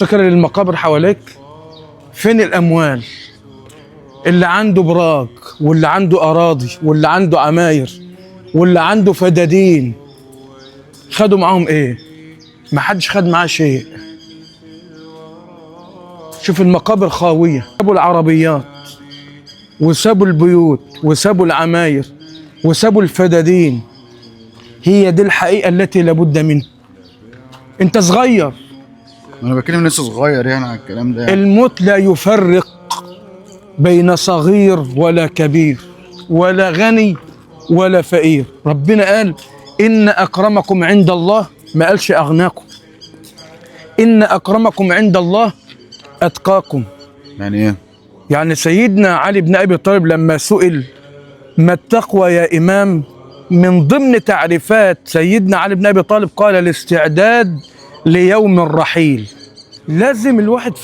فكر المقابر حواليك. فين الأموال اللي عنده براج واللي عنده أراضي واللي عنده عماير واللي عنده فدادين؟ خدوا معاهم إيه؟ ما حدش خد معاه شيء. شوف المقابر خاوية. سابوا العربيات وسابوا البيوت وسابوا العماير وسابوا الفدادين. هي دي الحقيقة التي لابد منها. انت صغير، انا بتكلم لسه صغير يعني على الكلام ده يعني. الموت لا يفرق بين صغير ولا كبير ولا غني ولا فقير. ربنا قال إن أكرمكم عند الله، ما قالش أغناكم. إن أكرمكم عند الله أتقاكم. يعني ايه؟ يعني سيدنا علي بن أبي طالب لما سئل ما التقوى يا إمام، من ضمن تعريفات سيدنا علي بن أبي طالب قال الاستعداد ليوم الرحيل. لازم الواحد